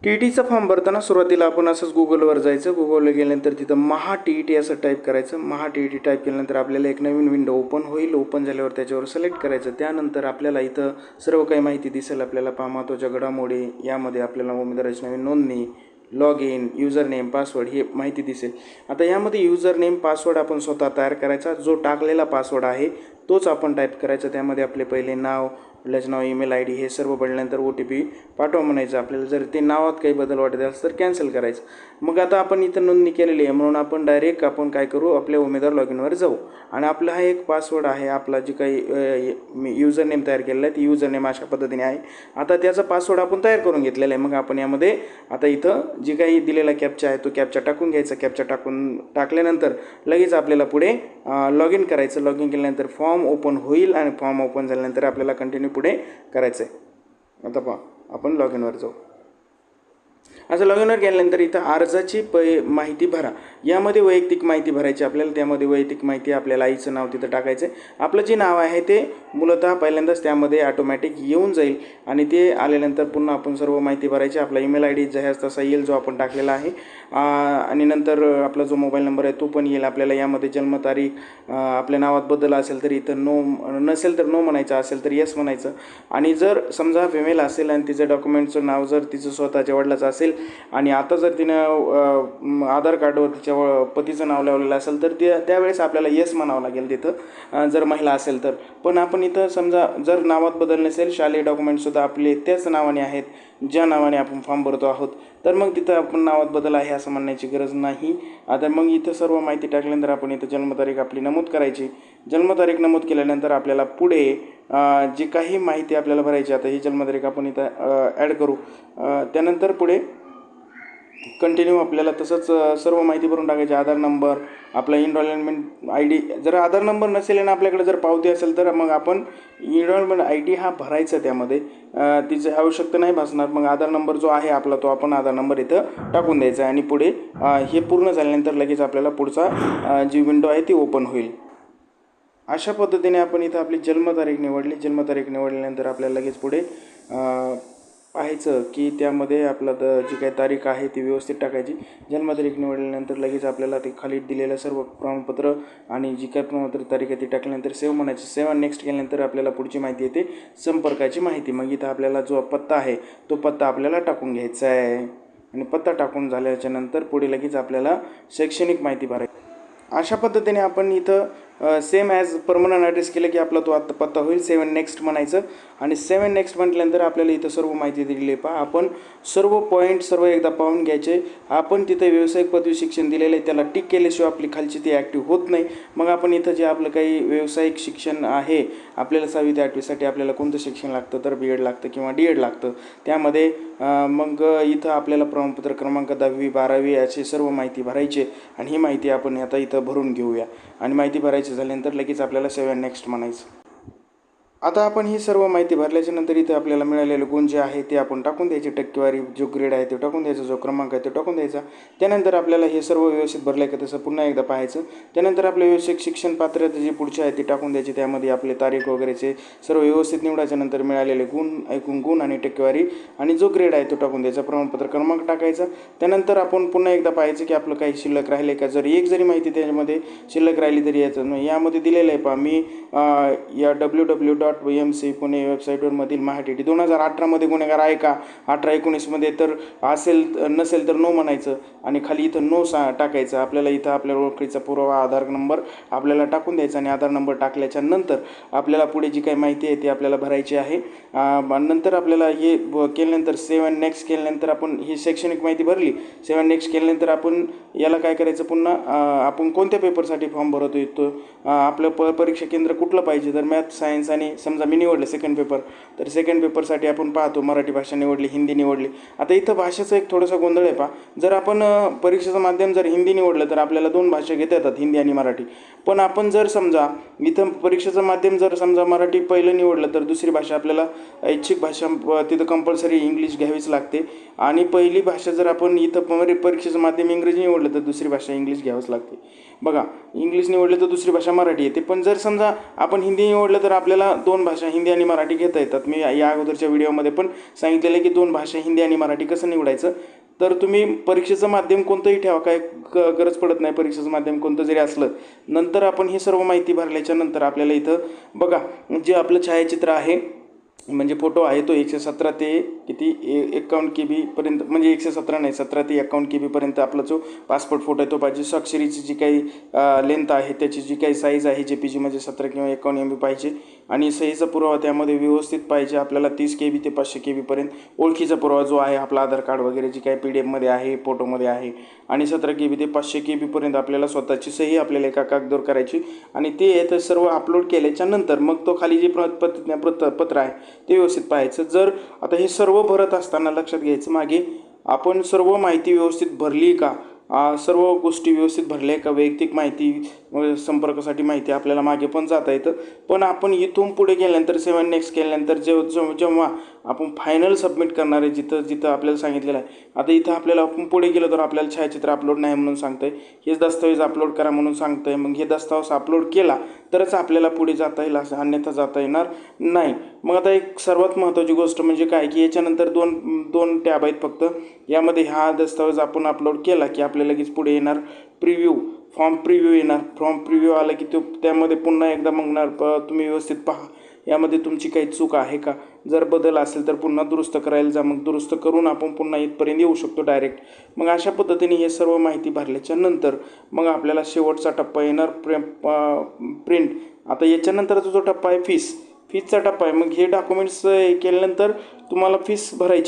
टी-टीचा form भरताना सुरुवातीला आपण असंच गुगलवर जायचं. गुगलवर गेल्यानंतर तिथं महा टी-टी असं टाईप करायचं. महा टी-टी टाईप केल्यानंतर आपल्याला एक नवीन विंडो ओपन होईल. ओपन झाल्यावर त्याच्यावर सिलेक्ट करायचं. त्यानंतर आपल्याला इथं सर्व काही माहिती दिसेल. आपल्याला महत्त्वाच्या घडामोडी, यामध्ये आपल्याला उमेदवाराची नवीन नोंदणी, log in, user name, password ही माहिती दिसेल. आता यामध्ये युजर नेम, पासवर्ड आपण स्वतः तयार करायचा. जो टाकलेला पासवर्ड आहे तोच आपण टाईप करायचा. त्यामध्ये आपले पहिले नाव, वडिलांचं नाव, ईमेल आय डी हे सर्व भरल्यानंतर OTP पाठवा म्हणायचं. आपल्याला जर ते नावात काही बदल वाटत असेल तर कॅन्सल करायचं. मग आता आपण इथं नोंदणी केलेली आहे म्हणून आपण डायरेक्ट आपण काय करू, आपल्या उमेदवार लॉग इनवर जाऊ आणि आपला हा एक पासवर्ड आहे. आपला जे काही युजर नेम तयार केलेला आहे ती युजर नेम अशा पद्धतीने आहे. आता त्याचा पासवर्ड आपण तयार करून घेतलेला आहे. मग आपण यामध्ये आता इथं जी काही दिलेला कॅप्चा आहे तो कॅप्चा टाकून घ्यायचा. कॅप्चा टाकल्यानंतर लगेच आपल्याला पुढे लॉग इन करायचं. लॉग इन केल्यानंतर फॉर्म ओपन होईल आणि फॉर्म ओपन झाल्यानंतर आपल्याला कंटिन्यू पुढे करायचं आहे. आता पहा आपण लॉग इनवर जाऊ. असं लॉग इनवर गेल्यानंतर इथं अर्जाची माहिती भरा. यामध्ये वैयक्तिक माहिती भरायची आपल्याला. त्यामध्ये वैयक्तिक माहिती आपल्याला आईचं नाव तिथं टाकायचं आहे. आपलं जे नाव आहे ते मूलतः पहिल्यांदाच त्यामध्ये ऑटोमॅटिक येऊन जाईल आणि ते आल्यानंतर पुन्हा आपण सर्व माहिती भरायची. आपला ईमेल आय डी जसा तसा येईल जो आपण टाकलेला आहे आणि नंतर आपला जो मोबाईल नंबर आहे तो पण येईल. आपल्याला यामध्ये जन्मतारीख आपल्या नावात बदल असेल तर इथं नो, नसेल तर नो म्हणायचं, असेल तर येस म्हणायचं. आणि जर समजा फिमेल असेल आणि तिचं डॉक्युमेंटचं नाव जर तिचं स्वतःच्या वडिलाचं असेल आणि आता जर तिनं आधार कार्डवर तिच्या पतीचं नाव लावलेलं असेल तर त्यावेळेस आपल्याला येस म्हणावं लागेल तिथं, जर महिला असेल तर. पण आपण इथं समजा जर नावात बदल नसेल, शालेय डॉक्युमेंटसुद्धा आपले त्याच नावाने आहेत ज्या नावाने आपण फॉर्म भरतो आहोत, तर मग तिथं आपण नावात बदल आहे असं म्हणण्याची गरज नाही. आता मग इथं सर्व माहिती टाकल्यानंतर आपण इथं जन्मतारीख आपली नमूद करायची. जन्मतारीख नमूद केल्यानंतर आपल्याला पुढे जी काही माहिती आपल्याला भरायची, आता ही जन्मतारीख आपण इथं ॲड करू. त्यानंतर पुढे कंटिन्यू आपल्याला तसंच सर्व माहिती भरून टाकायची. आधार नंबर, आपला इनरोलमेंट आय डी, जर आधार नंबर नसेल आणि आपल्याकडे जर पावती असेल तर मग आपण इनरोलमेंट आय डी हा भरायचा. त्यामध्ये तिची आवश्यकता नाही भासणार. मग आधार नंबर जो आहे आपला तो आपण आधार नंबर इथं टाकून द्यायचा आणि पुढे हे पूर्ण झाल्यानंतर लगेच आपल्याला पुढचा जी विंडो आहे ती ओपन होईल. अशा पद्धतीने आपण इथं आपली जन्मतारीख निवडली. जन्मतारीख निवडल्यानंतर आपल्याला लगेच पुढे पाहायचं की त्यामध्ये आपला जी काही तारीख आहे ती व्यवस्थित टाकायची. जन्मतारीख निवडल्यानंतर लगेच आपल्याला ते खाली दिलेलं सर्व प्रमाणपत्र आणि जी काही प्रमाणपत्र तारीख आहे ती टाकल्यानंतर सेव्ह म्हणायचं. सेव्ह आणि नेक्स्ट केल्यानंतर आपल्याला पुढची माहिती येते, संपर्काची माहिती. मग इथं आपल्याला जो पत्ता आहे तो पत्ता आपल्याला टाकून घ्यायचा आहे आणि पत्ता टाकून झाल्याच्या नंतर पुढे लगेच आपल्याला शैक्षणिक माहिती भरायची. अशा पद्धतीने आपण इथं सेम ॲज परमनंट ॲड्रेस केलं की आपला तो आत्ता पत्ता होईल. सेव्ह नेक्स्ट म्हणायचं आणि सेव्ह नेक्स्ट म्हटल्यानंतर आपल्याला इथं सर्व माहिती दिलेली आहे. पहा, आपण सर्व पॉईंट सर्व एकदा पाहून घ्यायचे. आपण तिथं व्यावसायिक पदवी शिक्षण दिलेलं आहे, त्याला टिक केल्याशिवाय आपली खालची ती ॲक्टिव्ह होत नाही. मग आपण इथं जे आपलं काही व्यावसायिक शिक्षण आहे, आपल्याला 6वी ते 8वीसाठी आपल्याला कोणतं शिक्षण लागतं तर B.Ed लागतं किंवा D.Ed लागतं. त्यामध्ये मग इथं आपल्याला प्रमाणपत्र क्रमांक 10वी 12वी याची सर्व माहिती भरायची आणि ही माहिती आपण आता इथं भरून घेऊया. आणि माहिती भरायची झाल्यानंतर लगेच आपल्याला सेव्ह अँड नेक्स्ट म्हणायचं. आता आपण ही सर्व माहिती भरल्याच्या नंतर इथे आपल्याला मिळालेले गुण जे आहे ते आपण टाकून द्यायचे. टक्केवारी, जो ग्रेड आहे ते टाकून द्यायचा, जो क्रमांक आहे ते टाकून द्यायचा. त्यानंतर आपल्याला हे सर्व व्यवस्थित भरलं आहे का तसं पुन्हा एकदा पाहायचं. त्यानंतर आपले व्यावसायिक शिक्षण पात्रता जी पुढची आहे ती टाकून द्यायची. त्यामध्ये आपले तारीख वगैरेचे सर्व व्यवस्थित निवडायच्या नंतर मिळालेले गुण, एकूण गुण आणि टक्केवारी आणि जो ग्रेड आहे तो टाकून द्यायचा. प्रमाणपत्र क्रमांक टाकायचा. त्यानंतर आपण पुन्हा एकदा पाहायचं की आपलं काही शिल्लक राहिले का. जर एक जरी माहिती त्याच्यामध्ये शिल्लक राहिली तरी याचं यामध्ये दिलेलं आहे. पहा, मी या www.vmc पुणे वेबसाईटवर मधील महा टी-टी 2018मध्ये गुन्हेगार आहे का, 18-19मध्ये तर असेल, नसेल तर नो म्हणायचं आणि खाली इथं नो टाकायचं. आपल्याला इथं आपल्या ओळखीचा पुरावा आधार नंबर आपल्याला टाकून द्यायचा आणि आधार नंबर टाकल्याच्या नंतर आपल्याला पुढे जी काही माहिती आहे ती आपल्याला भरायची आहे. नंतर आपल्याला हे केल्यानंतर सेव्ह अँड नेक्स्ट केल्यानंतर आपण ही शैक्षणिक माहिती भरली. सेव्ह अँड नेक्स्ट केल्यानंतर आपण याला काय करायचं, पुन्हा आपण कोणत्या पेपरसाठी फॉर्म भरत येतो, आपलं परीक्षा केंद्र कुठलं पाहिजे. तर मॅथ, सायन्स आणि समजा मी निवडलं सेकंड पेपर, तर सेकंड पेपरसाठी आपण पाहतो मराठी भाषा निवडली, हिंदी निवडली. आता इथं भाषेचं एक थोडासा गोंधळ आहे. पहा, जर आपण परीक्षेचं माध्यम जर हिंदी निवडलं तर आपल्याला 2 भाषा घेता येतात, हिंदी आणि मराठी. पण आपण जर समजा इथं परीक्षेचं माध्यम जर समजा मराठी पहिलं निवडलं तर दुसरी भाषा आपल्याला ऐच्छिक भाषा तिथं कंपल्सरी इंग्लिश घ्यावीच लागते. आणि पहिली भाषा जर आपण इथं परीक्षेचं माध्यम इंग्रजी निवडलं तर दुसरी भाषा इंग्लिश घ्यावंच लागते. बघा, इंग्लिश निवडलं तर दुसरी भाषा मराठी येते. पण जर समजा आपण हिंदी निवडलं तर आपल्याला 2 भाषा हिंदी आणि मराठी घेता येतात. मी या अगोदरच्या व्हिडिओमध्ये पण सांगितलेलं आहे की 2 भाषा हिंदी आणि मराठी कसं निवडायचं. तर तुम्ही परीक्षेचं माध्यम कोणतंही ठेवा, काय गरज पडत नाही. परीक्षेचं माध्यम कोणतं जरी असलं, नंतर आपण ही सर्व माहिती भरल्याच्या नंतर आपल्याला इथं बघा जे आपलं छायाचित्र आहे म्हणजे फोटो आहे तो 117 ते किती 51 KB पर्यंत, म्हणजे 117 नाही 17 ते 51 KB पर्यंत आपला जो पासपोर्ट फोटो आहे तो पाहिजे. स्वाक्षरीची जी काही लेंथ आहे, त्याची जी काही साईज आहे JPG म्हणजे 17 किंवा 51 MB पाहिजे. आणि सहीचा पुरावा त्यामध्ये व्यवस्थित पाहिजे आपल्याला 30 KB ते 500 KB पर्यंत. ओळखीचा पुरावा जो आहे आपला आधार कार्ड वगैरे जी काही PDF आहे, फोटोमध्ये आहे. आणि 17 KB ते 500 KB पर्यंत आपल्याला स्वतःची सही आपल्याला एका कागदावर करायची. आणि ते तर सर्व अपलोड केल्याच्या नंतर मग तो खाली जे पत्र आहे ते व्यवस्थित पाहायचं. जर आता हे सर्व भरत असताना लक्षात घ्यायचं मागे आपण सर्व माहिती व्यवस्थित भरली का, सर्व गोष्टी व्यवस्थित भरल्या का, वैयक्तिक माहिती, संपर्कासाठी माहिती आपल्याला मागे पण जाता येतं. पण आपण इथून पुढे गेल्यानंतर 7 नेक्स्ट केल्यानंतर जेव्हा आपण फायनल सबमिट करणार आहे जिथं आपल्याला सांगितलेलं आहे. आता इथं आपल्याला आपण पुढे गेलो तर आपल्याला छायाचित्र अपलोड नाही म्हणून सांगतंय, हेच दस्तावेज अपलोड करा म्हणून सांगतंय. मग हे दस्तावेज अपलोड केला तरच आपल्याला पुढे जाता येईल, असं अन्यथा जाता येणार नाही. मग आता एक सर्वात महत्त्वाची गोष्ट म्हणजे काय की याच्यानंतर दोन टॅब आहेत फक्त. यामध्ये हा दस्तावेज आपण अपलोड केला की आपल्याला लगेच पुढे येणार फॉर्म प्रिव्ह्यू येणार. फॉर्म प्रिव्ह्यू आला की तो त्यामध्ये पुन्हा एकदा मागणार तुम्ही व्यवस्थित पहा यामध्ये तुमची काही चूक आहे का, जर बदल असेल तर पुन्हा दुरुस्त करायला जा. मग दुरुस्त करून आपण पुन्हा इथपर्यंत येऊ शकतो डायरेक्ट. मग अशा पद्धतीने हे सर्व माहिती भरल्याच्या नंतर मग आपल्याला शेवटचा टप्पा येणार प्रिंट. आता याच्यानंतरचा जो टप्पा आहे फीसचा टप्पा आहे. मग हे डॉक्युमेंट्स केल्यानंतर तुम्हाला फीस भरायची.